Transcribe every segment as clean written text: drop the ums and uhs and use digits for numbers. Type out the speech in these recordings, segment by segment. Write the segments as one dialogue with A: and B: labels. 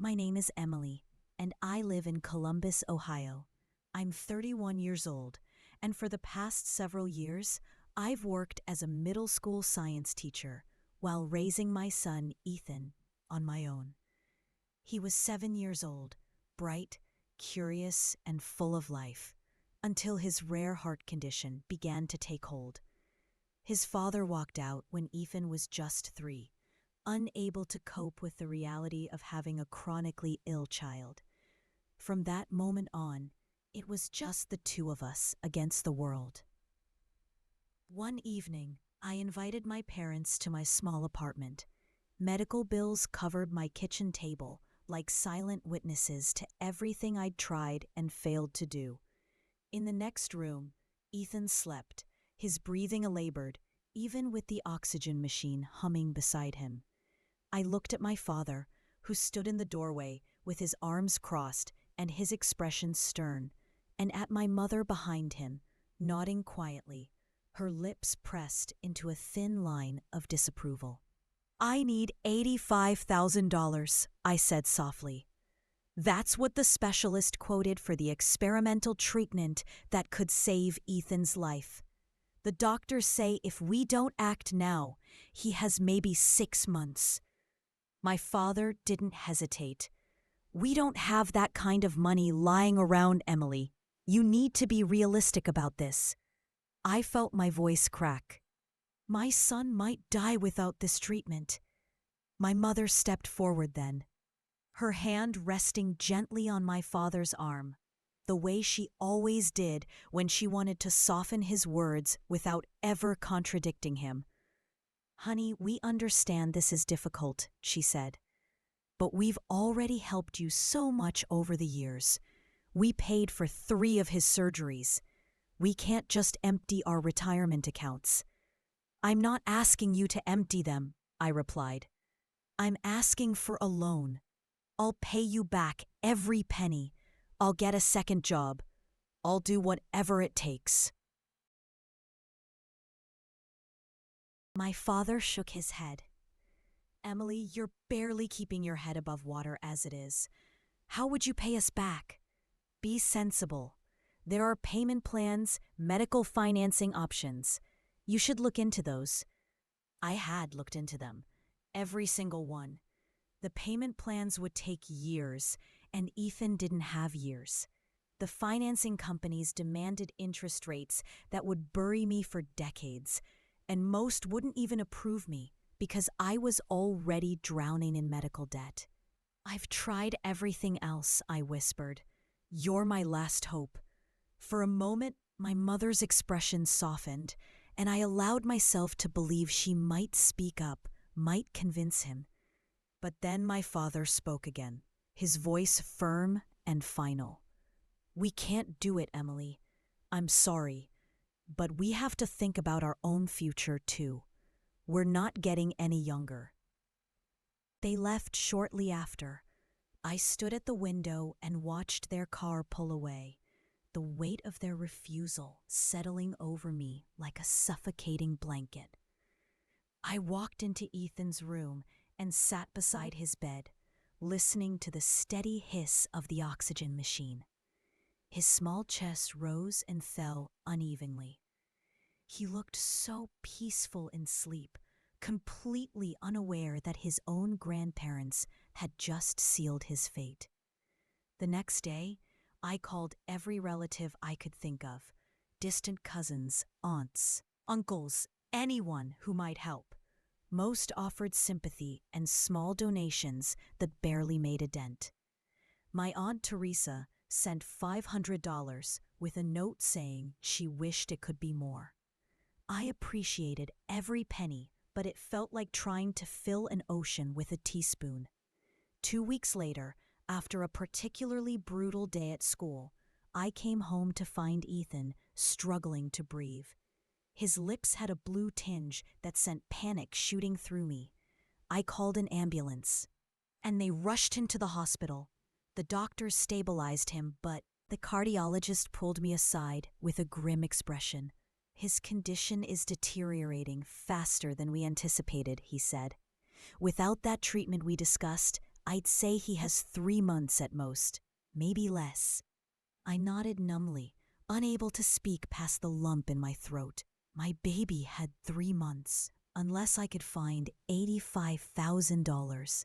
A: My name is Emily, and I live in Columbus, Ohio. I'm 31 years old, and for the past several years, I've worked as a middle school science teacher while raising my son, Ethan, on my own. He was 7 years old, bright, curious, and full of life, until his rare heart condition began to take hold. His father walked out when Ethan was just 3, unable to cope with the reality of having a chronically ill child. From that moment on, it was just the two of us against the world. One evening, I invited my parents to my small apartment. Medical bills covered my kitchen table like silent witnesses to everything I'd tried and failed to do. In the next room, Ethan slept, his breathing labored, even with the oxygen machine humming beside him. I looked at my father, who stood in the doorway with his arms crossed and his expression stern, and at my mother behind him, nodding quietly, her lips pressed into a thin line of disapproval. "I need $85,000, I said softly. That's what the specialist quoted for the experimental treatment that could save Ethan's life. The doctors say if we don't act now, he has maybe 6 months. My father didn't hesitate. "We don't have that kind of money lying around, Emily. You need to be realistic about this." I felt my voice crack. "My son might die without this treatment." My mother stepped forward then, her hand resting gently on my father's arm, the way she always did when she wanted to soften his words without ever contradicting him. "Honey, we understand this is difficult," she said. "But we've already helped you so much over the years. We paid for 3 of his surgeries. We can't just empty our retirement accounts." "I'm not asking you to empty them," I replied. "I'm asking for a loan. I'll pay you back every penny. I'll get a second job. I'll do whatever it takes." My father shook his head. "Emily, you're barely keeping your head above water as it is. How would you pay us back? Be sensible. There are payment plans, medical financing options. You should look into those." I had looked into them, every single one. The payment plans would take years, and Ethan didn't have years. The financing companies demanded interest rates that would bury me for decades, and most wouldn't even approve me because I was already drowning in medical debt. "I've tried everything else," I whispered. "You're my last hope." For a moment, my mother's expression softened, and I allowed myself to believe she might speak up, might convince him. But then my father spoke again, his voice firm and final. "We can't do it, Emily. I'm sorry, but we have to think about our own future too. We're not getting any younger." They left shortly after. I stood at the window and watched their car pull away, the weight of their refusal settling over me like a suffocating blanket. I walked into Ethan's room and sat beside his bed, listening to the steady hiss of the oxygen machine. His small chest rose and fell unevenly. He looked so peaceful in sleep, completely unaware that his own grandparents had just sealed his fate. The next day, I called every relative I could think of, distant cousins, aunts, uncles, anyone who might help. Most offered sympathy and small donations that barely made a dent. My Aunt Teresa sent $500 with a note saying she wished it could be more. I appreciated every penny, but it felt like trying to fill an ocean with a teaspoon. 2 weeks later, after a particularly brutal day at school, I came home to find Ethan struggling to breathe. His lips had a blue tinge that sent panic shooting through me. I called an ambulance, and they rushed him to the hospital. The doctors stabilized him, but the cardiologist pulled me aside with a grim expression. "His condition is deteriorating faster than we anticipated," he said. "Without that treatment we discussed, I'd say he has 3 months at most, maybe less. I nodded numbly, unable to speak past the lump in my throat. My baby had 3 months, unless I could find $85,000.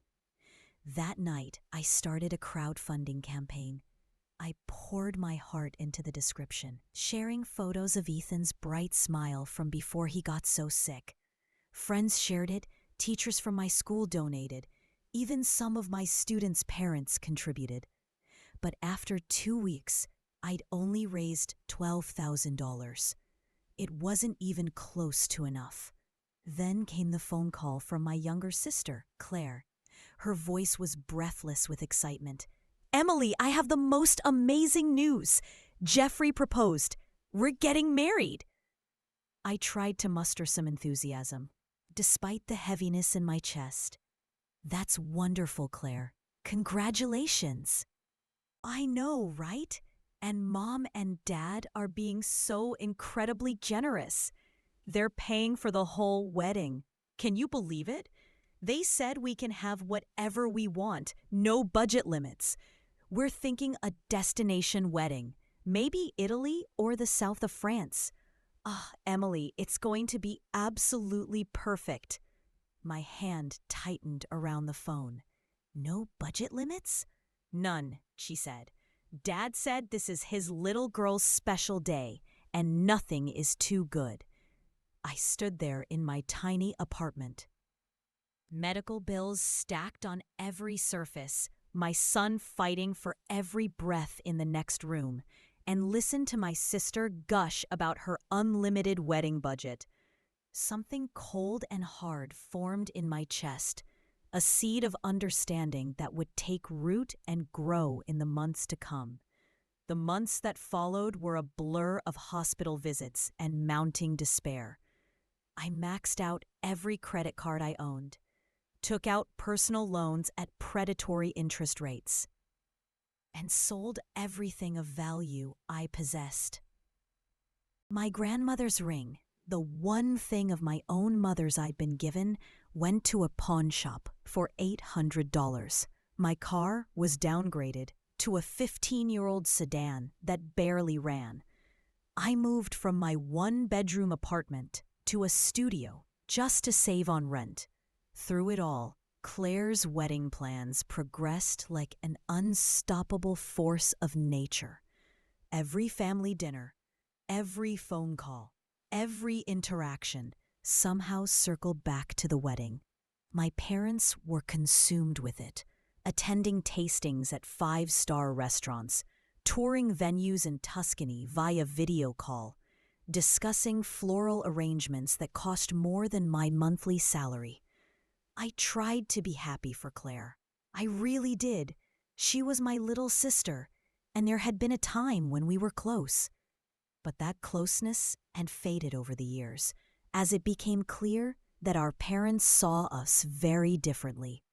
A: That night, I started a crowdfunding campaign. I poured my heart into the description, sharing photos of Ethan's bright smile from before he got so sick. Friends shared it, teachers from my school donated, even some of my students' parents contributed. But after 2 weeks, I'd only raised $12,000. It wasn't even close to enough. Then came the phone call from my younger sister, Claire. Her voice was breathless with excitement. "Emily, I have the most amazing news. Jeffrey proposed. We're getting married." I tried to muster some enthusiasm, despite the heaviness in my chest. "That's wonderful, Claire. Congratulations." "I know, right? And Mom and Dad are being so incredibly generous. They're paying for the whole wedding. Can you believe it? They said we can have whatever we want, no budget limits. We're thinking a destination wedding, maybe Italy or the south of France. Emily, it's going to be absolutely perfect." My hand tightened around the phone. "No budget limits?" "None," she said. "Dad said this is his little girl's special day, and nothing is too good." I stood there in my tiny apartment. Medical bills stacked on every surface, my son fighting for every breath in the next room, and listened to my sister gush about her unlimited wedding budget. Something cold and hard formed in my chest, a seed of understanding that would take root and grow in the months to come. The months that followed were a blur of hospital visits and mounting despair. I maxed out every credit card I owned, took out personal loans at predatory interest rates, and sold everything of value I possessed. My grandmother's ring, the one thing of my own mother's I'd been given, went to a pawn shop for $800. My car was downgraded to a 15-year-old sedan that barely ran. I moved from my one-bedroom apartment to a studio just to save on rent. Through it all, Claire's wedding plans progressed like an unstoppable force of nature. Every family dinner, every phone call, every interaction somehow circled back to the wedding. My parents were consumed with it, attending tastings at 5-star restaurants, touring venues in Tuscany via video call, discussing floral arrangements that cost more than my monthly salary. I tried to be happy for Claire. I really did. She was my little sister, and there had been a time when we were close. But that closeness had faded over the years, as it became clear that our parents saw us very differently.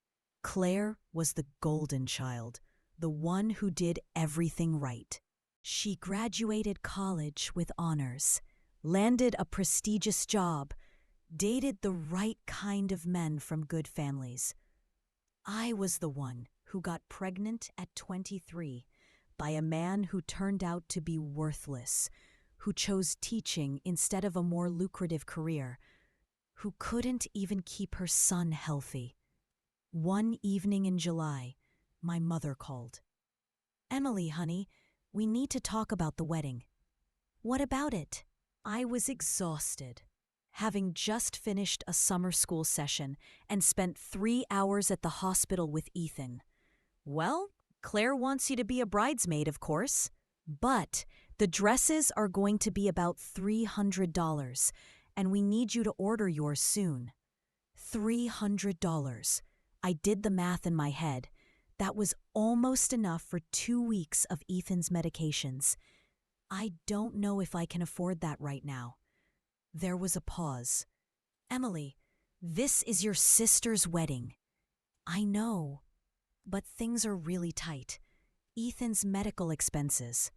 A: Claire was the golden child, the one who did everything right. She graduated college with honors, landed a prestigious job, dated the right kind of men from good families. I was the one who got pregnant at 23 by a man who turned out to be worthless, who chose teaching instead of a more lucrative career, who couldn't even keep her son healthy. One evening in July, my mother called. "Emily, honey, we need to talk about the wedding." "What about it?" I was exhausted, having just finished a summer school session and spent 3 hours at the hospital with Ethan. "Well, Claire wants you to be a bridesmaid, of course. But the dresses are going to be about $300, and we need you to order yours soon." $300. I did the math in my head. That was almost enough for 2 weeks of Ethan's medications. I don't know if I can afford that right now. There was a pause. "Emily, this is your sister's wedding." "I know, but things are really tight. Ethan's medical expenses."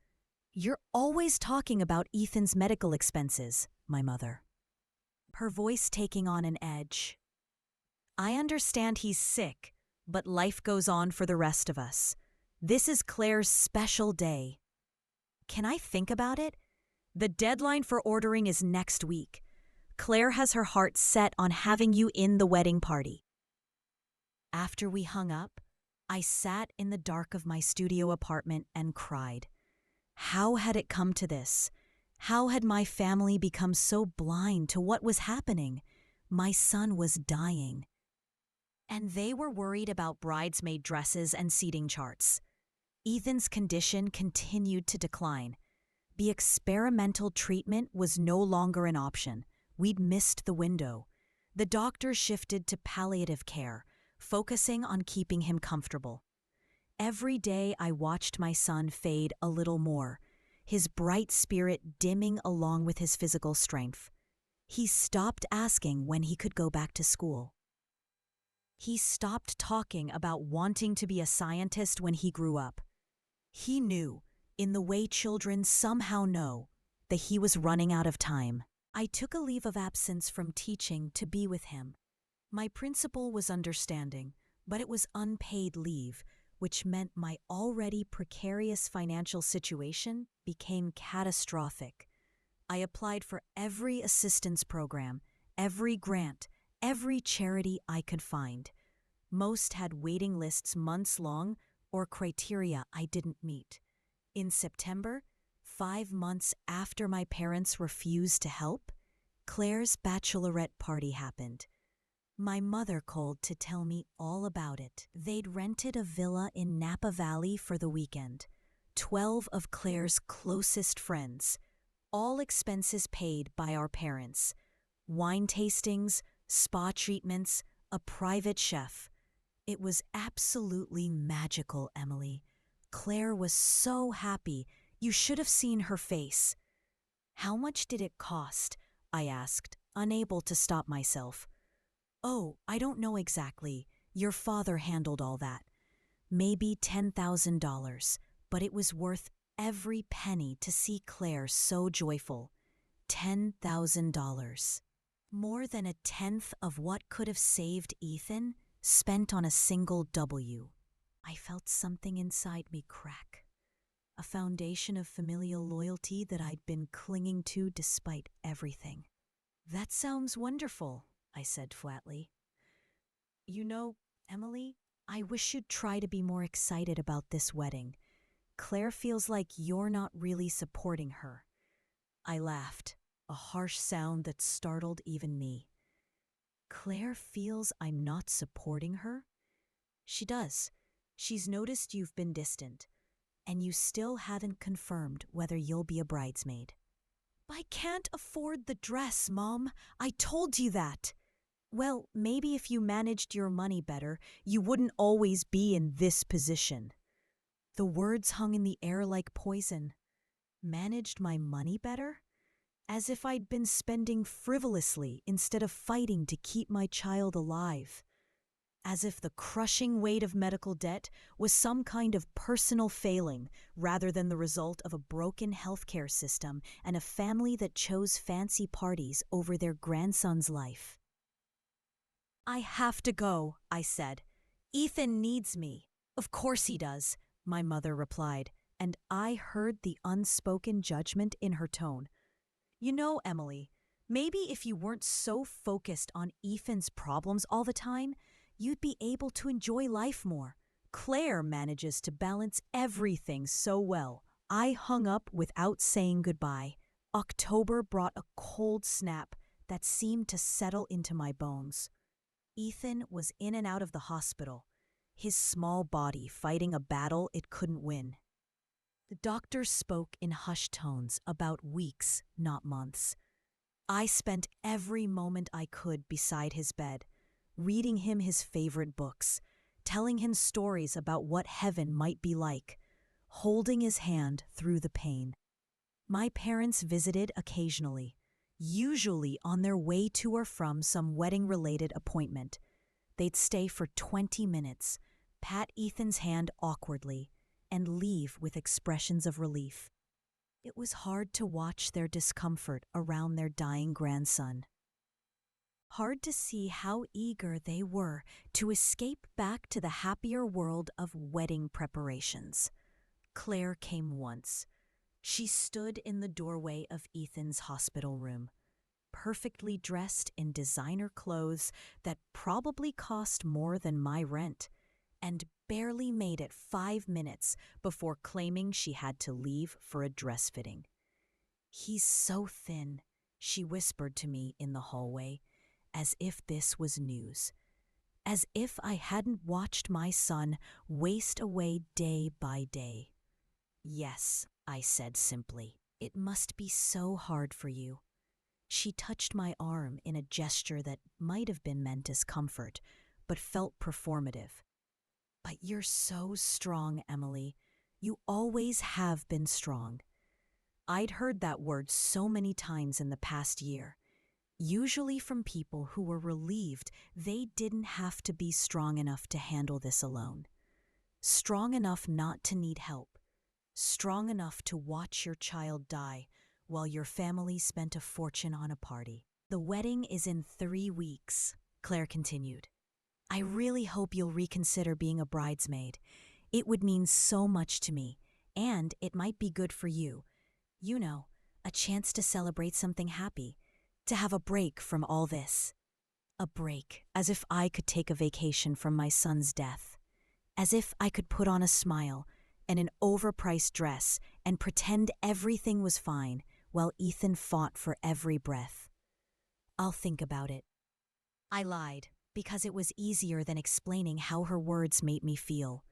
A: "You're always talking about Ethan's medical expenses," my mother, her voice taking on an edge. "I understand he's sick, But life goes on for the rest of us. This is Claire's special day. Can I think about it? The deadline for ordering is next week. Claire has her heart set on having you in the wedding party. After we hung up, I sat in the dark of my studio apartment and cried. How had it come to this? How had my family become so blind to what was happening? My son was dying. And they were worried about bridesmaid dresses and seating charts. Ethan's condition continued to decline. The experimental treatment was no longer an option. We'd missed the window. The doctor shifted to palliative care, focusing on keeping him comfortable. Every day I watched my son fade a little more, his bright spirit dimming along with his physical strength. He stopped asking when he could go back to school. He stopped talking about wanting to be a scientist when he grew up. He knew, in the way children somehow know, that he was running out of time. I took a leave of absence from teaching to be with him. My principal was understanding, but it was unpaid leave, which meant my already precarious financial situation became catastrophic. I applied for every assistance program, every grant, every charity I could find. Most had waiting lists months long or criteria I didn't meet. In September, 5 months after my parents refused to help, Claire's bachelorette party happened. My mother called to tell me all about it. They'd rented a villa in Napa Valley for the weekend. 12 of Claire's closest friends, all expenses paid by our parents. Wine tastings, spa treatments, a private chef. It was absolutely magical, Emily. Claire was so happy. You should have seen her face. How much did it cost? I asked, unable to stop myself. Oh, I don't know exactly. Your father handled all that. Maybe $10,000, but it was worth every penny to see Claire so joyful. $10,000. More than a tenth of what could have saved Ethan, spent on a single W. I felt something inside me crack. A foundation of familial loyalty that I'd been clinging to despite everything. That sounds wonderful, I said flatly. You know, Emily, I wish you'd try to be more excited about this wedding. Claire feels like you're not really supporting her. I laughed, a harsh sound that startled even me. Claire feels I'm not supporting her? She does. She's noticed you've been distant, and you still haven't confirmed whether you'll be a bridesmaid. I can't afford the dress, Mom. I told you that. Well, maybe if you managed your money better, you wouldn't always be in this position. The words hung in the air like poison. Managed my money better? As if I'd been spending frivolously instead of fighting to keep my child alive. As if the crushing weight of medical debt was some kind of personal failing rather than the result of a broken healthcare system and a family that chose fancy parties over their grandson's life. I have to go, I said. Ethan needs me. Of course he does, my mother replied, and I heard the unspoken judgment in her tone. You know, Emily, maybe if you weren't so focused on Ethan's problems all the time, you'd be able to enjoy life more. Claire manages to balance everything so well. I hung up without saying goodbye. October brought a cold snap that seemed to settle into my bones. Ethan was in and out of the hospital, his small body fighting a battle it couldn't win. The doctor spoke in hushed tones about weeks, not months. I spent every moment I could beside his bed, reading him his favorite books, telling him stories about what heaven might be like, holding his hand through the pain. My parents visited occasionally, usually on their way to or from some wedding-related appointment. They'd stay for 20 minutes, pat Ethan's hand awkwardly, and leave with expressions of relief. It was hard to watch their discomfort around their dying grandson. Hard to see how eager they were to escape back to the happier world of wedding preparations. Claire came once. She stood in the doorway of Ethan's hospital room, perfectly dressed in designer clothes that probably cost more than my rent, and barely made it 5 minutes before claiming she had to leave for a dress fitting. "He's so thin," she whispered to me in the hallway, as if this was news, as if I hadn't watched my son waste away day by day. "Yes," I said simply. "It must be so hard for you." She touched my arm in a gesture that might have been meant as comfort, but felt performative. "But you're so strong, Emily. You always have been strong." I'd heard that word so many times in the past year, usually from people who were relieved they didn't have to be strong enough to handle this alone. Strong enough not to need help. Strong enough to watch your child die while your family spent a fortune on a party. "The wedding is in 3 weeks," Claire continued. "I really hope you'll reconsider being a bridesmaid. It would mean so much to me, and it might be good for you. You know, a chance to celebrate something happy, to have a break from all this." A break, as if I could take a vacation from my son's death. As if I could put on a smile and an overpriced dress and pretend everything was fine while Ethan fought for every breath. "I'll think about it." I lied, because it was easier than explaining how her words made me feel.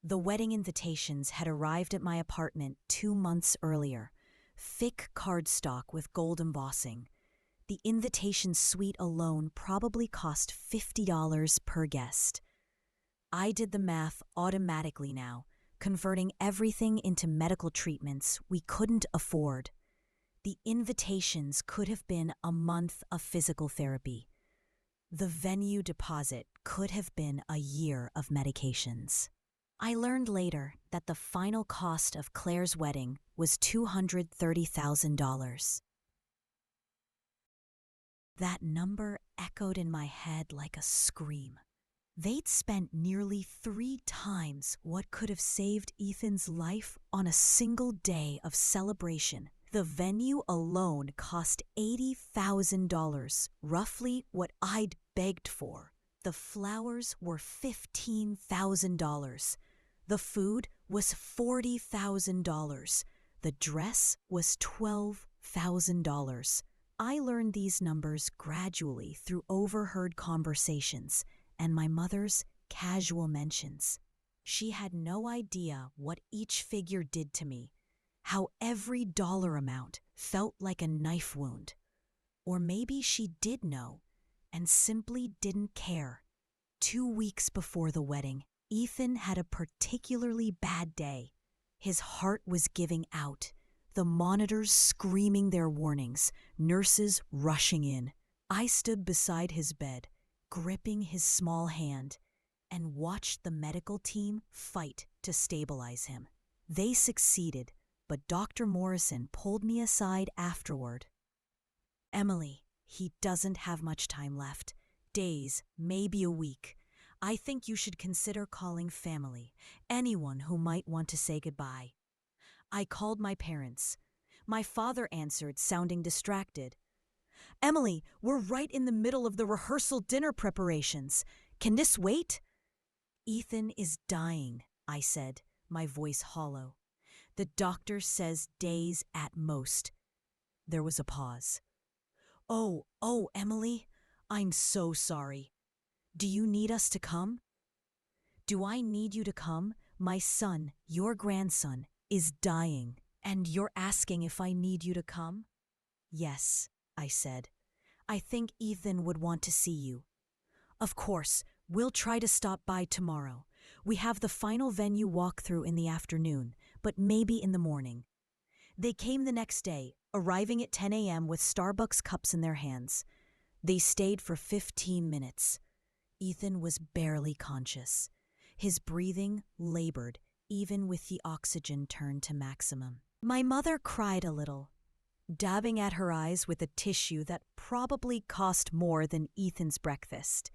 A: The wedding invitations had arrived at my apartment 2 months earlier, thick cardstock with gold embossing. The invitation suite alone probably cost $50 per guest. I did the math automatically now, converting everything into medical treatments we couldn't afford. The invitations could have been a month of physical therapy. The venue deposit could have been a year of medications. I learned later that the final cost of Claire's wedding was $230,000. That number echoed in my head like a scream. They'd spent nearly 3 times what could have saved Ethan's life on a single day of celebration. The venue alone cost $80,000, roughly what I'd begged for. The flowers were $15,000. The food was $40,000. The dress was $12,000. I learned these numbers gradually through overheard conversations and my mother's casual mentions. She had no idea what each figure did to me, how every dollar amount felt like a knife wound. Or maybe she did know and simply didn't care. 2 weeks before the wedding, Ethan had a particularly bad day. His heart was giving out, the monitors screaming their warnings, nurses rushing in. I stood beside his bed, gripping his small hand, and watched the medical team fight to stabilize him. They succeeded, but Dr. Morrison pulled me aside afterward. "Emily, he doesn't have much time left. Days, maybe a week. I think you should consider calling family, anyone who might want to say goodbye." I called my parents. My father answered, sounding distracted. "Emily, we're right in the middle of the rehearsal dinner preparations. Can this wait?" "Ethan is dying," I said, my voice hollow. "The doctor says days at most." There was a pause. Oh, Emily, I'm so sorry. Do you need us to come?" "Do I need you to come? My son, your grandson, is dying, and you're asking if I need you to come?" "Yes," I said. "I think Ethan would want to see you." "Of course, we'll try to stop by tomorrow. We have the final venue walkthrough in the afternoon, but maybe in the morning." They came the next day, arriving at 10 a.m. with Starbucks cups in their hands. They stayed for 15 minutes. Ethan was barely conscious. His breathing labored, even with the oxygen turned to maximum. My mother cried a little. dabbing at her eyes with a tissue that probably cost more than Ethan's breakfast.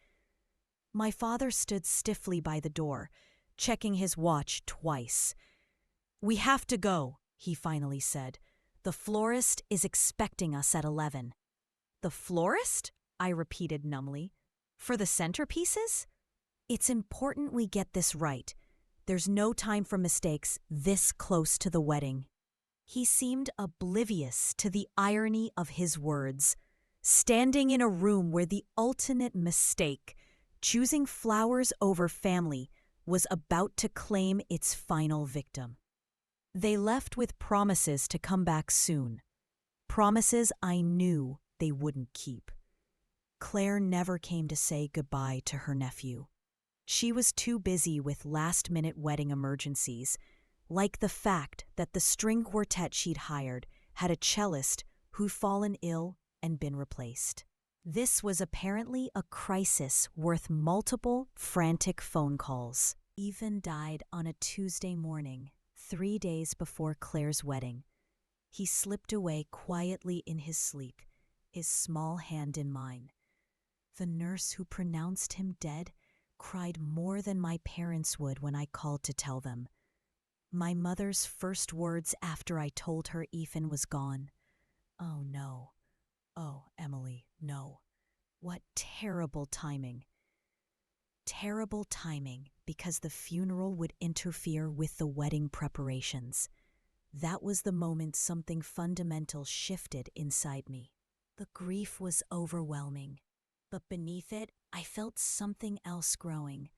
A: My father stood stiffly by the door, checking his watch twice. "We have to go," he finally said. "The florist is expecting us at 11. "The florist?" I repeated numbly. "For the centerpieces?" "It's important we get this right. There's no time for mistakes this close to the wedding." He seemed oblivious to the irony of his words, standing in a room where the ultimate mistake, choosing flowers over family, was about to claim its final victim. They left with promises to come back soon. Promises I knew they wouldn't keep. Claire never came to say goodbye to her nephew. She was too busy with last-minute wedding emergencies, like the fact that the string quartet she'd hired had a cellist who'd fallen ill and been replaced. This was apparently a crisis worth multiple frantic phone calls. Ethan died on a Tuesday morning, 3 days before Claire's wedding. He slipped away quietly in his sleep, his small hand in mine. The nurse who pronounced him dead cried more than my parents would when I called to tell them. My mother's first words after I told her Ethan was gone: "Oh no. Oh, Emily, no." What terrible timing. Terrible timing because the funeral would interfere with the wedding preparations. That was the moment something fundamental shifted inside me. The grief was overwhelming, but beneath it, I felt something else growing,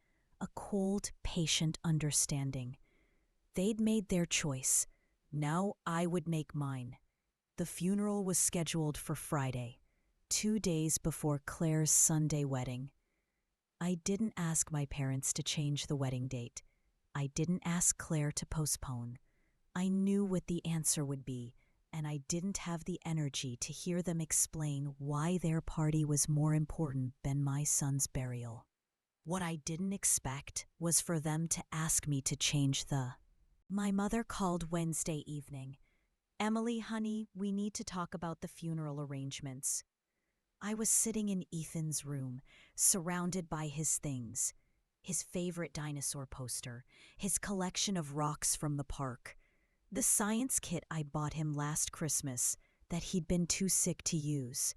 A: a cold, patient understanding. They'd made their choice. Now I would make mine. The funeral was scheduled for Friday, 2 days before Claire's Sunday wedding. I didn't ask my parents to change the wedding date. I didn't ask Claire to postpone. I knew what the answer would be, and I didn't have the energy to hear them explain why their party was more important than my son's burial. What I didn't expect was for them to ask me to change the... My mother called Wednesday evening. "Emily, honey, we need to talk about the funeral arrangements." I was sitting in Ethan's room, surrounded by his things. His favorite dinosaur poster, his collection of rocks from the park, the science kit I bought him last Christmas that he'd been too sick to use.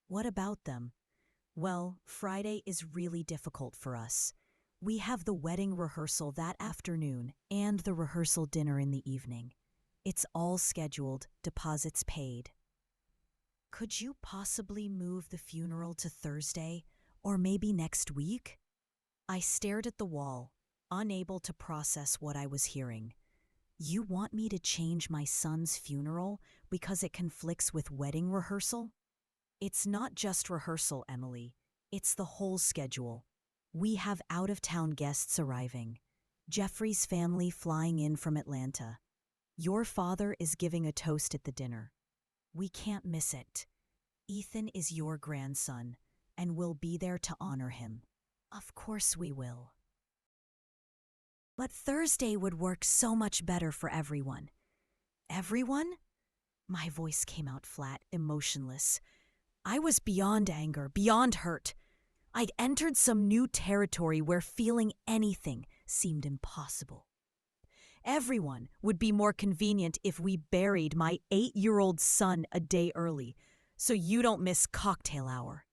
A: What about them? Well, Friday is really difficult for us. We have the wedding rehearsal that afternoon and the rehearsal dinner in the evening. It's all scheduled, deposits paid. Could you possibly move the funeral to Thursday, or maybe next week? I stared at the wall, unable to process what I was hearing. You want me to change my son's funeral because it conflicts with wedding rehearsal? It's not just rehearsal, Emily. It's the whole schedule. We have out-of-town guests arriving. Jeffrey's family flying in from Atlanta. Your father is giving a toast at the dinner. We can't miss it. Ethan is your grandson, and we'll be there to honor him. Of course we will. But Thursday would work so much better for everyone. Everyone? My voice came out flat, emotionless. I was beyond anger, beyond hurt. I'd entered some new territory where feeling anything seemed impossible. Everyone would be more convenient if we buried my 8-year-old son a day early, so you don't miss cocktail hour.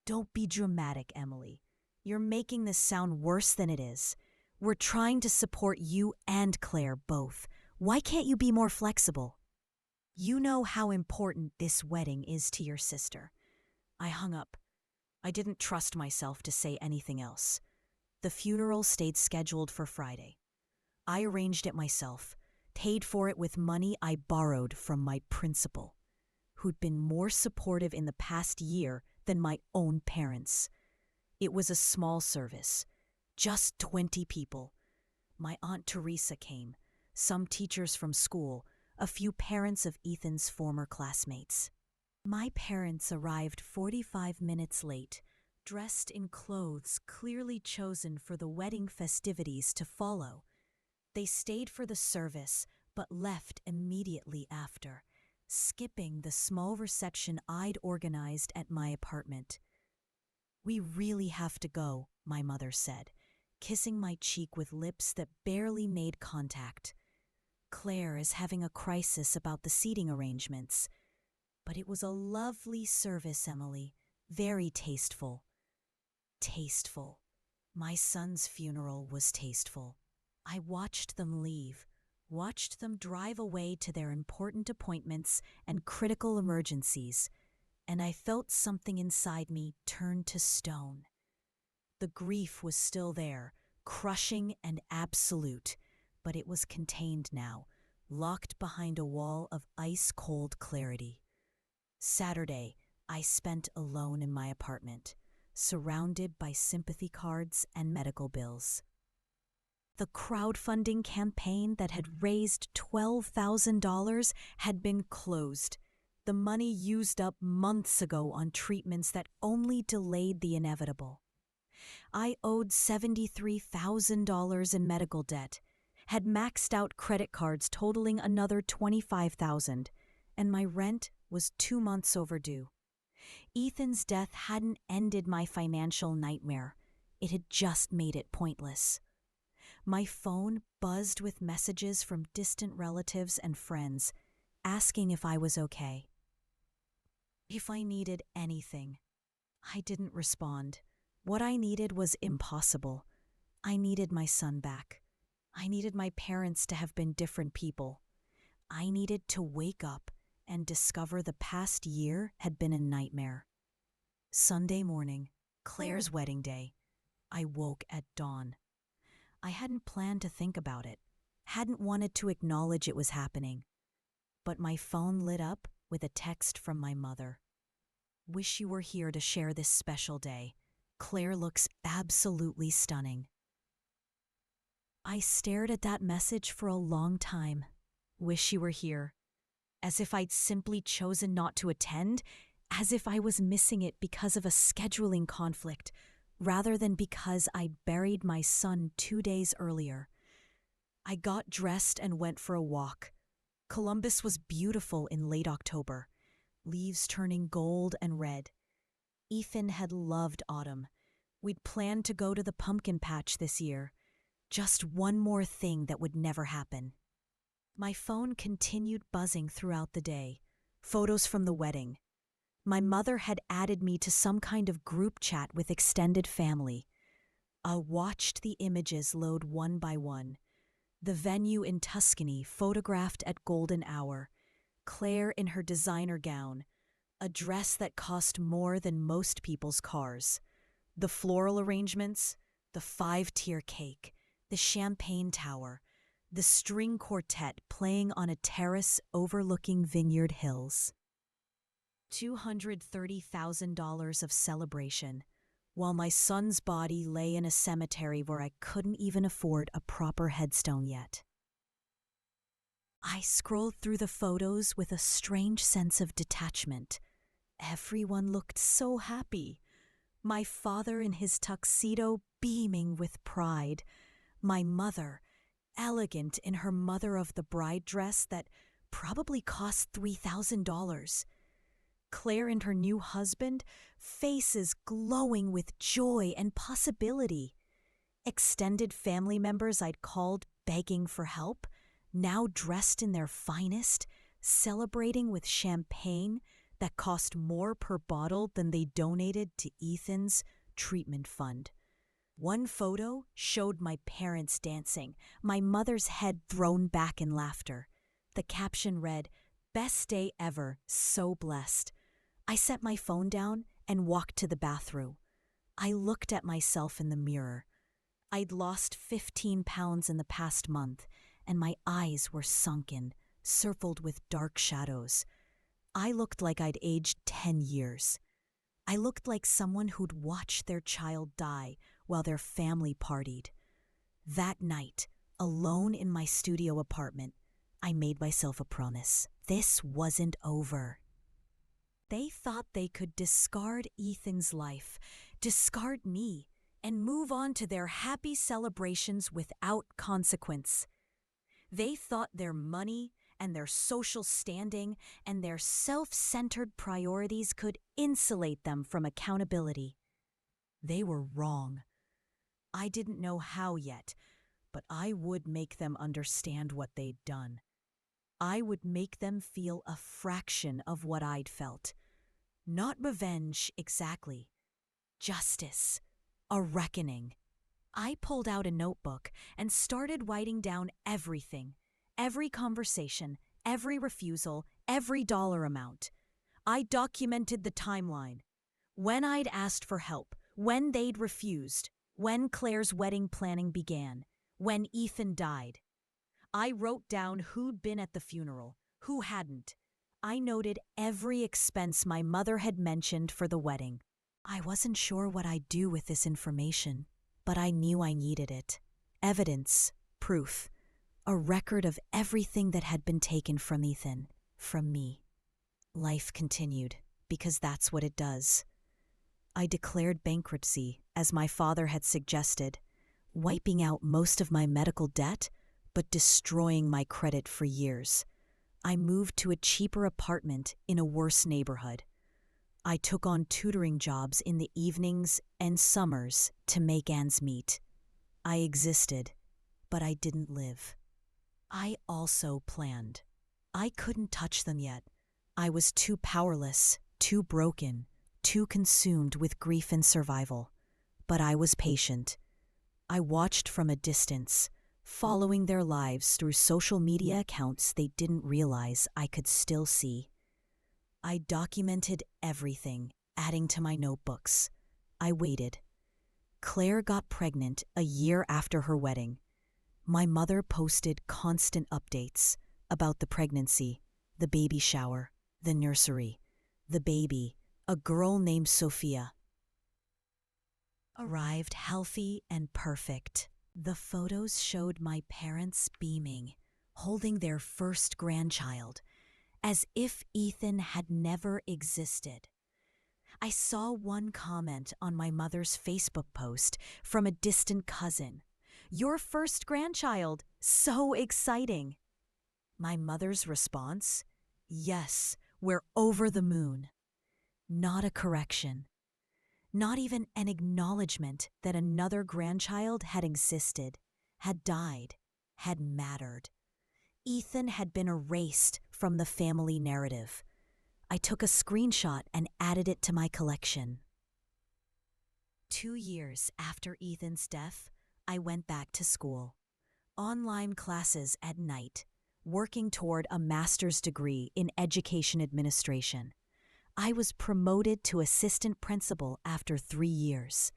A: Don't be dramatic, Emily. You're making this sound worse than it is. We're trying to support you and Claire both. Why can't you be more flexible? You know how important this wedding is to your sister. I hung up. I didn't trust myself to say anything else. The funeral stayed scheduled for Friday. I arranged it myself, paid for it with money I borrowed from my principal, who'd been more supportive in the past year than my own parents. It was a small service, just 20 people. My Aunt Teresa came, some teachers from school, a few parents of Ethan's former classmates. My parents arrived 45 minutes late, dressed in clothes clearly chosen for the wedding festivities to follow. They stayed for the service, but left immediately after, skipping the small reception I'd organized at my apartment. "We really have to go," my mother said, kissing my cheek with lips that barely made contact. "Claire is having a crisis about the seating arrangements." But it was a lovely service, Emily. Very tasteful. Tasteful. My son's funeral was tasteful. I watched them leave, watched them drive away to their important appointments and critical emergencies, and I felt something inside me turn to stone. The grief was still there, crushing and absolute, but it was contained now, locked behind a wall of ice-cold clarity. Saturday, I spent alone in my apartment, surrounded by sympathy cards and medical bills. The crowdfunding campaign that had raised $12,000 had been closed. The money used up months ago on treatments that only delayed the inevitable. I owed $73,000 in medical debt, had maxed out credit cards totaling another $25,000, and my rent was 2 months overdue. Ethan's death hadn't ended my financial nightmare. It had just made it pointless. My phone buzzed with messages from distant relatives and friends, asking if I was okay. If I needed anything. I didn't respond. What I needed was impossible. I needed my son back. I needed my parents to have been different people. I needed to wake up and discover the past year had been a nightmare. Sunday morning, Claire's wedding day. I woke at dawn. I hadn't planned to think about it, hadn't wanted to acknowledge it was happening. But my phone lit up with a text from my mother. "Wish you were here to share this special day. Claire looks absolutely stunning." I stared at that message for a long time. Wish you were here. As if I'd simply chosen not to attend, as if I was missing it because of a scheduling conflict, rather than because I'd buried my son 2 days earlier. I got dressed and went for a walk. Columbus was beautiful in late October, leaves turning gold and red. Ethan had loved autumn. We'd planned to go to the pumpkin patch this year. Just one more thing that would never happen. My phone continued buzzing throughout the day. Photos from the wedding. My mother had added me to some kind of group chat with extended family. I watched the images load one by one. The venue in Tuscany photographed at golden hour. Claire in her designer gown. A dress that cost more than most people's cars. The floral arrangements, the 5-tier cake, the champagne tower, the string quartet playing on a terrace overlooking Vineyard Hills. $230,000 of celebration, while my son's body lay in a cemetery where I couldn't even afford a proper headstone yet. I scrolled through the photos with a strange sense of detachment. Everyone looked so happy. My father in his tuxedo beaming with pride. My mother, elegant in her mother of the bride dress that probably cost $3,000. Claire and her new husband, faces glowing with joy and possibility. Extended family members I'd called begging for help, now dressed in their finest, celebrating with champagne that cost more per bottle than they donated to Ethan's treatment fund. One photo showed my parents dancing, my mother's head thrown back in laughter. The caption read, "Best day ever, so blessed." I set my phone down and walked to the bathroom. I looked at myself in the mirror. I'd lost 15 pounds in the past month, and my eyes were sunken, circled with dark shadows. I looked like I'd aged 10 years. I looked like someone who'd watched their child die while their family partied. That night, alone in my studio apartment, I made myself a promise. This wasn't over. They thought they could discard Ethan's life, discard me, and move on to their happy celebrations without consequence. They thought their money and their social standing and their self-centered priorities could insulate them from accountability. They were wrong. I didn't know how yet, but I would make them understand what they'd done. I would make them feel a fraction of what I'd felt. Not revenge, exactly. Justice. A reckoning. I pulled out a notebook and started writing down everything. Every conversation, every refusal, every dollar amount. I documented the timeline. When I'd asked for help, when they'd refused, when Claire's wedding planning began, when Ethan died. I wrote down who'd been at the funeral, who hadn't. I noted every expense my mother had mentioned for the wedding. I wasn't sure what I'd do with this information, but I knew I needed it. Evidence, proof, a record of everything that had been taken from Ethan, from me. Life continued, because that's what it does. I declared bankruptcy, as my father had suggested, wiping out most of my medical debt, but destroying my credit for years. I moved to a cheaper apartment in a worse neighborhood. I took on tutoring jobs in the evenings and summers to make ends meet. I existed, but I didn't live. I also planned. I couldn't touch them yet. I was too powerless, too broken, too consumed with grief and survival. But I was patient. I watched from a distance, following their lives through social media accounts they didn't realize I could still see. I documented everything, adding to my notebooks. I waited. Claire got pregnant a year after her wedding. My mother posted constant updates about the pregnancy, the baby shower, the nursery, the baby, a girl named Sophia. Arrived healthy and perfect. The photos showed my parents beaming, holding their first grandchild, as if Ethan had never existed. I saw one comment on my mother's Facebook post from a distant cousin. "Your first grandchild, so exciting." My mother's response? "Yes, we're over the moon." Not a correction. Not even an acknowledgement that another grandchild had existed, had died, had mattered. Ethan had been erased from the family narrative. I took a screenshot and added it to my collection. 2 years after Ethan's death, I went back to school. Online classes at night, working toward a master's degree in education administration. I was promoted to assistant principal after 3 years.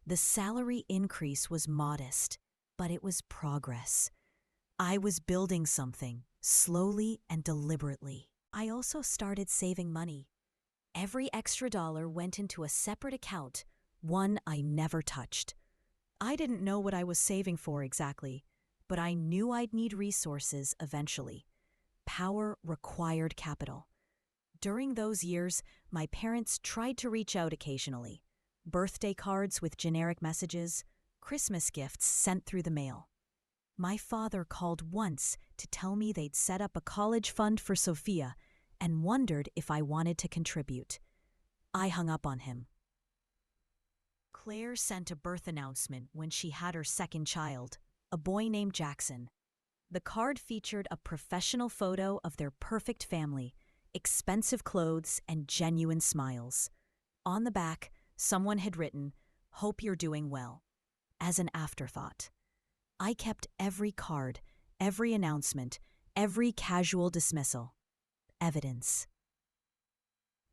A: The salary increase was modest, but it was progress. I was building something, slowly and deliberately. I also started saving money. Every extra dollar went into a separate account, one I never touched. I didn't know what I was saving for exactly, but I knew I'd need resources eventually. Power required capital. During those years, my parents tried to reach out occasionally. Birthday cards with generic messages, Christmas gifts sent through the mail. My father called once to tell me they'd set up a college fund for Sophia and wondered if I wanted to contribute. I hung up on him. Claire sent a birth announcement when she had her second child, a boy named Jackson. The card featured a professional photo of their perfect family, expensive clothes, and genuine smiles. On the back, someone had written, "Hope you're doing well," as an afterthought. I kept every card, every announcement, every casual dismissal. Evidence.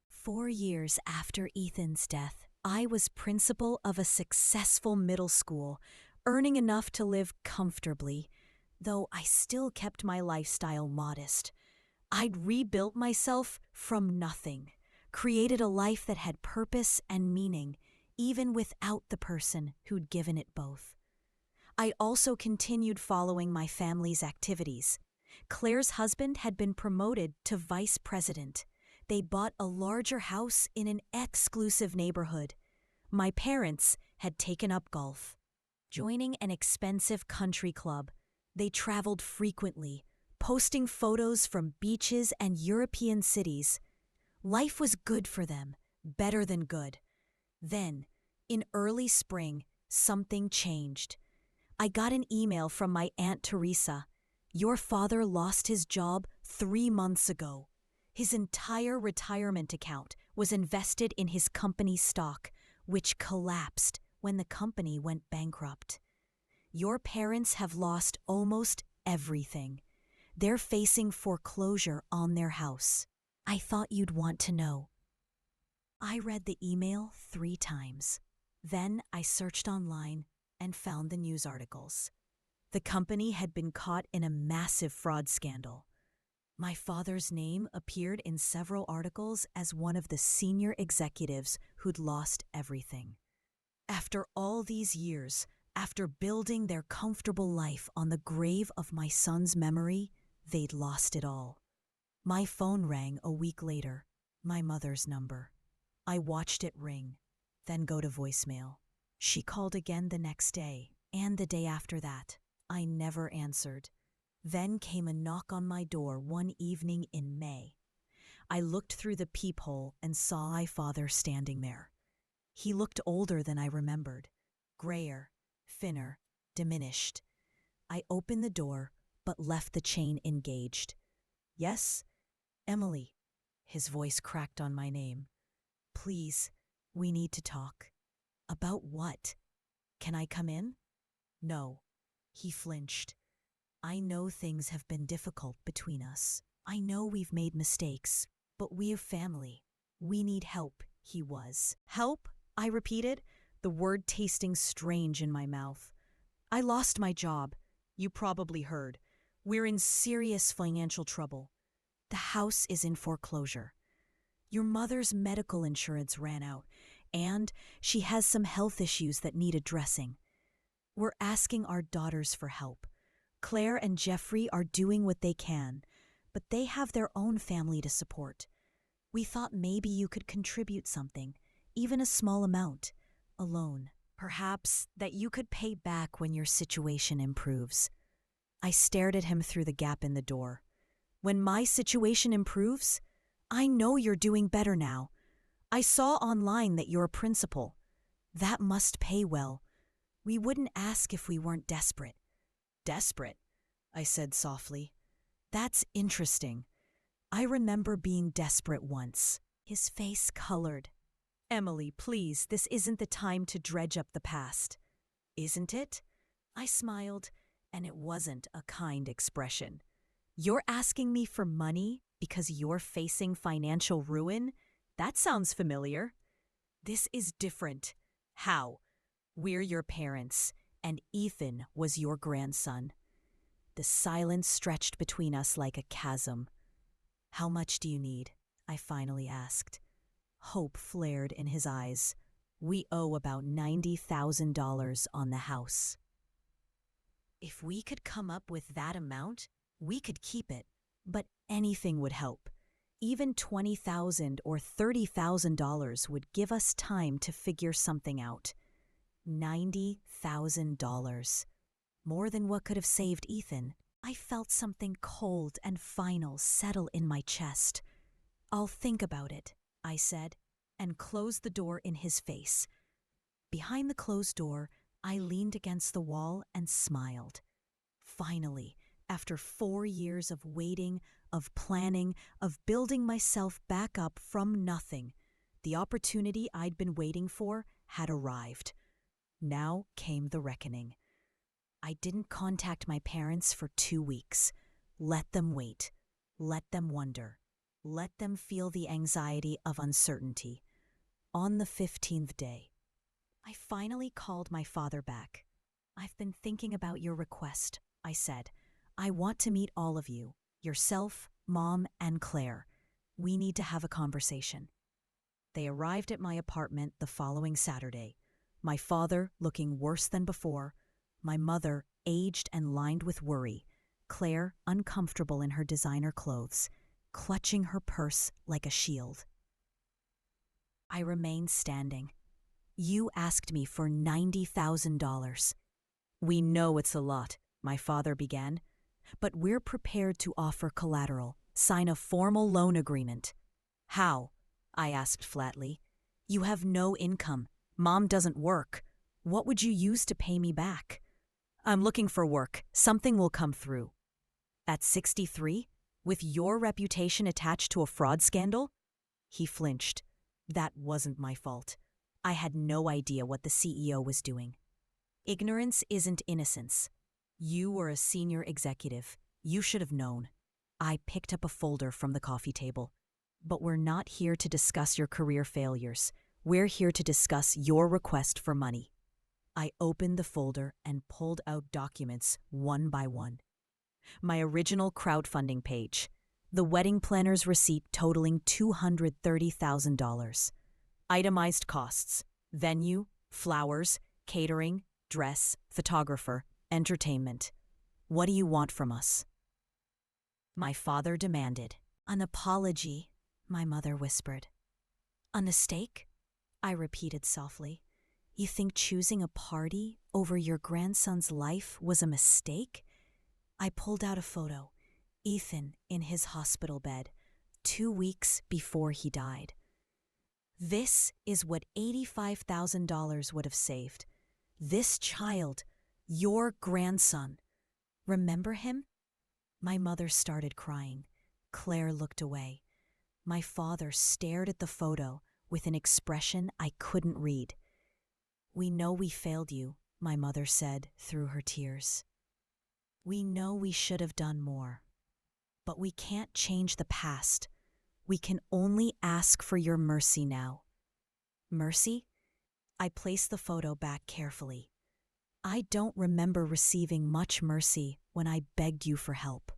A: 4 years after Ethan's death, I was principal of a successful middle school, earning enough to live comfortably, though I still kept my lifestyle modest. I'd rebuilt myself from nothing, created a life that had purpose and meaning, even without the person who'd given it both. I also continued following my family's activities. Claire's husband had been promoted to vice president. They'd bought a larger house in an exclusive neighborhood. My parents had taken up golf. Joining an expensive country club, they traveled frequently, posting photos from beaches and European cities. Life was good for them, better than good. Then, in early spring, something changed. I got an email from my Aunt Teresa. Your father lost his job 3 months ago. His entire retirement account was invested in his company's stock, which collapsed when the company went bankrupt. Your parents have lost almost everything. They're facing foreclosure on their house. I thought you'd want to know. I read the email 3 times. Then I searched online and found the news articles. The company had been caught in a massive fraud scandal. My father's name appeared in several articles as one of the senior executives who'd lost everything. After all these years, after building their comfortable life on the grave of my son's memory, they'd lost it all. My phone rang a week later, my mother's number. I watched it ring, then go to voicemail. She called again the next day, and the day after that. I never answered. Then came a knock on my door one evening in May. I looked through the peephole and saw my father standing there. He looked older than I remembered, grayer, thinner, diminished. I opened the door, but left the chain engaged. Yes, Emily. His voice cracked on my name. Please, we need to talk. About what? Can I come in? No. He flinched. I know things have been difficult between us. I know we've made mistakes, but we're family. We need help, he was. Help? I repeated, the word tasting strange in my mouth. I lost my job. You probably heard. We're in serious financial trouble. The house is in foreclosure. Your mother's medical insurance ran out, and she has some health issues that need addressing. We're asking our daughters for help. Claire and Jeffrey are doing what they can, but they have their own family to support. We thought maybe you could contribute something, even a small amount, a loan. Perhaps that you could pay back when your situation improves. I stared at him through the gap in the door. When my situation improves? I know you're doing better now. I saw online that you're a principal. That must pay well. We wouldn't ask if we weren't desperate. Desperate? I said softly. That's interesting. I remember being desperate once. His face colored. Emily, please, this isn't the time to dredge up the past. Isn't it? I smiled, and it wasn't a kind expression. You're asking me for money because you're facing financial ruin? That sounds familiar. This is different. How? We're your parents, and Ethan was your grandson. The silence stretched between us like a chasm. How much do you need? I finally asked. Hope flared in his eyes. We owe about $90,000 on the house. If we could come up with that amount, we could keep it, but anything would help. Even $20,000 or $30,000 would give us time to figure something out. $90,000. More than what could have saved Ethan. I felt something cold and final settle in my chest. I'll think about it, I said, and closed the door in his face. Behind the closed door, I leaned against the wall and smiled. Finally, after 4 years of waiting, of planning, of building myself back up from nothing, the opportunity I'd been waiting for had arrived. Now came the reckoning. I didn't contact my parents for 2 weeks. Let them wait. Let them wonder. Let them feel the anxiety of uncertainty. On the 15th day, I finally called my father back. I've been thinking about your request, I said. I want to meet all of you, yourself, Mom, and Claire. We need to have a conversation. They arrived at my apartment the following Saturday. My father looking worse than before, my mother aged and lined with worry, Claire uncomfortable in her designer clothes, clutching her purse like a shield. I remained standing. You asked me for $90,000. We know it's a lot, my father began. but we're prepared to offer collateral, sign a formal loan agreement. How? I asked flatly. You have no income. Mom doesn't work. What would you use to pay me back? I'm looking for work. Something will come through. At 63? With your reputation attached to a fraud scandal? He flinched. That wasn't my fault. I had no idea what the CEO was doing. Ignorance isn't innocence. You were a senior executive. You should have known. I picked up a folder from the coffee table. But we're not here to discuss your career failures. We're here to discuss your request for money. I opened the folder and pulled out documents one by one. My original crowdfunding page, the wedding planner's receipt totaling $230,000. Itemized costs: venue, flowers, catering, dress, photographer, entertainment. What do you want from us? My father demanded. An apology, my mother whispered. A mistake? I repeated softly. You think choosing a party over your grandson's life was a mistake? I pulled out a photo. Ethan in his hospital bed, 2 weeks before he died. This is what $85,000 would have saved. This child, your grandson. Remember him? My mother started crying. Claire looked away. My father stared at the photo with an expression I couldn't read. We know we failed you, my mother said through her tears. We know we should have done more. But we can't change the past. We can only ask for your mercy now. Mercy? I placed the photo back carefully. I don't remember receiving much mercy when I begged you for help.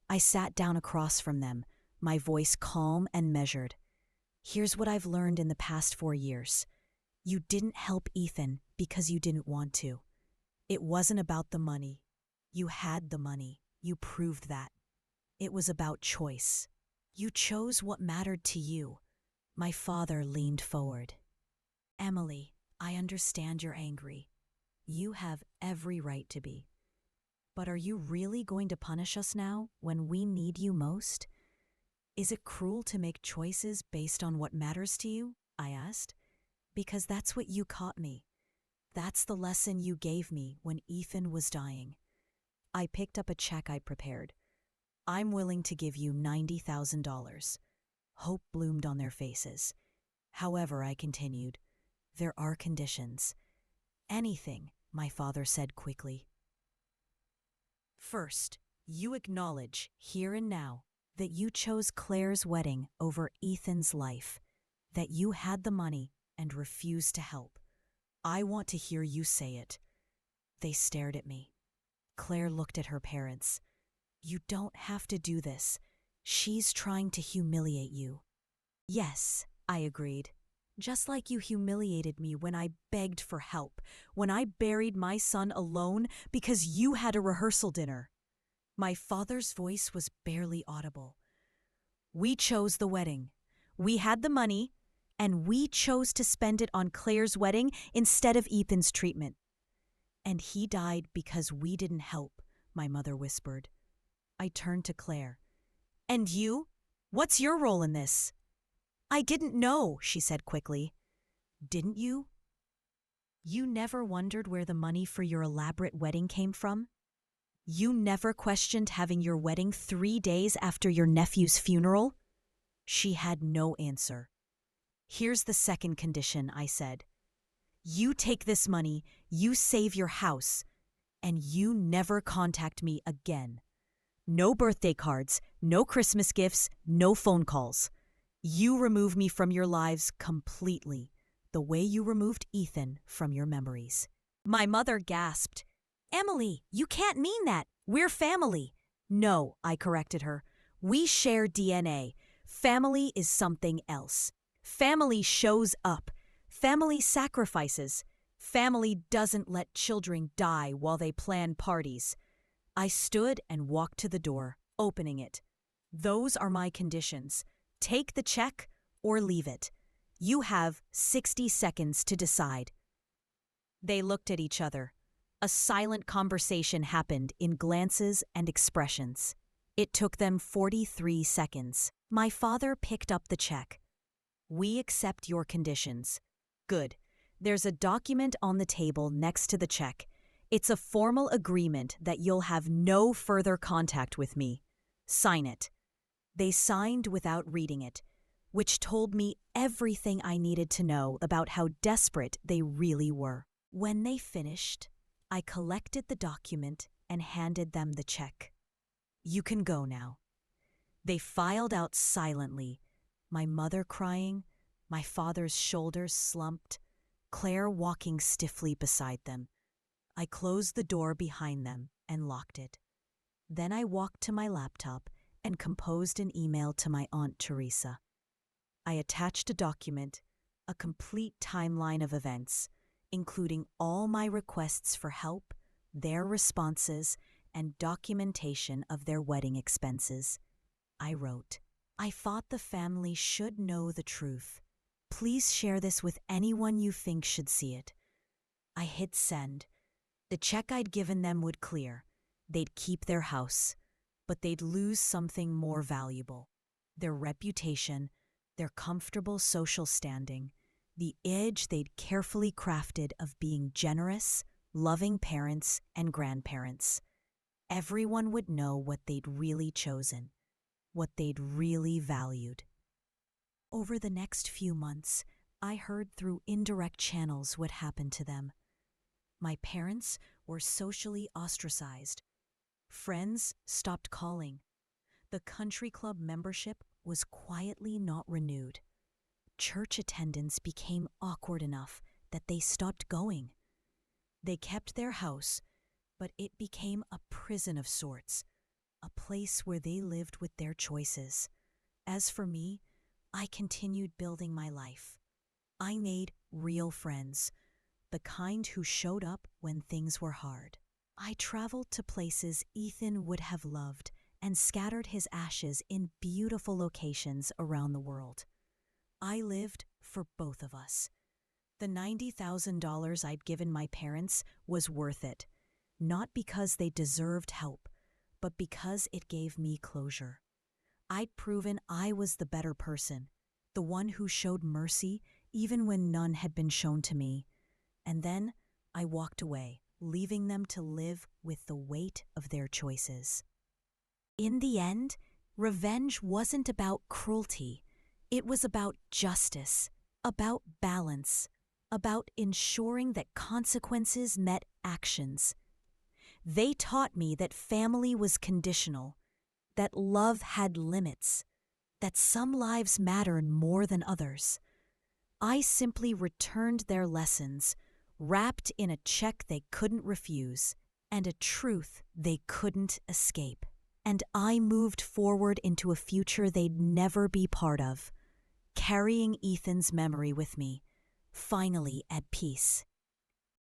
A: I sat down across from them, my voice calm and measured. Here's what I've learned in the past 4 years. You didn't help Ethan because you didn't want to. It wasn't about the money. You had the money. You proved that. It was about choice. You chose what mattered to you. My father leaned forward. Emily, I understand you're angry. You have every right to be. But are you really going to punish us now when we need you most? Is it cruel to make choices based on what matters to you? I asked. Because that's what you taught me. That's the lesson you gave me when Ethan was dying. I picked up a check I prepared. I'm willing to give you $90,000. Hope bloomed on their faces. However, I continued, there are conditions. Anything, my father said quickly. First, you acknowledge, here and now, that you chose Claire's wedding over Ethan's life, that you had the money and refused to help. I want to hear you say it. They stared at me. Claire looked at her parents. You don't have to do this. She's trying to humiliate you. Yes, I agreed. Just like you humiliated me when I begged for help, when I buried my son alone because you had a rehearsal dinner. My father's voice was barely audible. We chose the wedding. We had the money, and we chose to spend it on Claire's wedding instead of Ethan's treatment. And he died because we didn't help, my mother whispered. I turned to Claire. And you? What's your role in this? I didn't know, she said quickly. Didn't you? You never wondered where the money for your elaborate wedding came from? You never questioned having your wedding 3 days after your nephew's funeral? She had no answer. Here's the second condition, I said. You take this money, you save your house, and you never contact me again. No birthday cards, no Christmas gifts, no phone calls. You remove me from your lives completely, the way you removed Ethan from your memories. My mother gasped. Emily, you can't mean that. We're family. No, I corrected her. We share DNA. Family is something else. Family shows up. Family sacrifices. Family doesn't let children die while they plan parties. I stood and walked to the door, opening it. Those are my conditions. Take the check or leave it. You have 60 seconds to decide. They looked at each other. A silent conversation happened in glances and expressions. It took them 43 seconds. My father picked up the check. "We accept your conditions." "Good. There's a document on the table next to the check. It's a formal agreement that you'll have no further contact with me. Sign it." They signed without reading it, which told me everything I needed to know about how desperate they really were. When they finished, I collected the document and handed them the check. "You can go now." They filed out silently, my mother crying, my father's shoulders slumped, Claire walking stiffly beside them. I closed the door behind them and locked it. Then I walked to my laptop and composed an email to my Aunt Teresa. I attached a document, a complete timeline of events, including all my requests for help, their responses, and documentation of their wedding expenses. I wrote, "I thought the family should know the truth. Please share this with anyone you think should see it." I hit send. The check I'd given them would clear. They'd keep their house, but they'd lose something more valuable: their reputation, their comfortable social standing, the image they'd carefully crafted of being generous, loving parents and grandparents. Everyone would know what they'd really chosen, what they'd really valued. Over the next few months, I heard through indirect channels what happened to them. My parents were socially ostracized. Friends stopped calling. The country club membership was quietly not renewed. Church attendance became awkward enough that they stopped going. They kept their house, but it became a prison of sorts, a place where they lived with their choices. As for me, I continued building my life. I made real friends, the kind who showed up when things were hard. I traveled to places Ethan would have loved and scattered his ashes in beautiful locations around the world. I lived for both of us. The $90,000 I'd given my parents was worth it, not because they deserved help, but because it gave me closure. I'd proven I was the better person, the one who showed mercy even when none had been shown to me. And then I walked away, leaving them to live with the weight of their choices. In the end, revenge wasn't about cruelty. It was about justice, about balance, about ensuring that consequences met actions. They taught me that family was conditional, that love had limits, that some lives mattered more than others. I simply returned their lessons, wrapped in a check they couldn't refuse, and a truth they couldn't escape. And I moved forward into a future they'd never be part of, carrying Ethan's memory with me, finally at peace.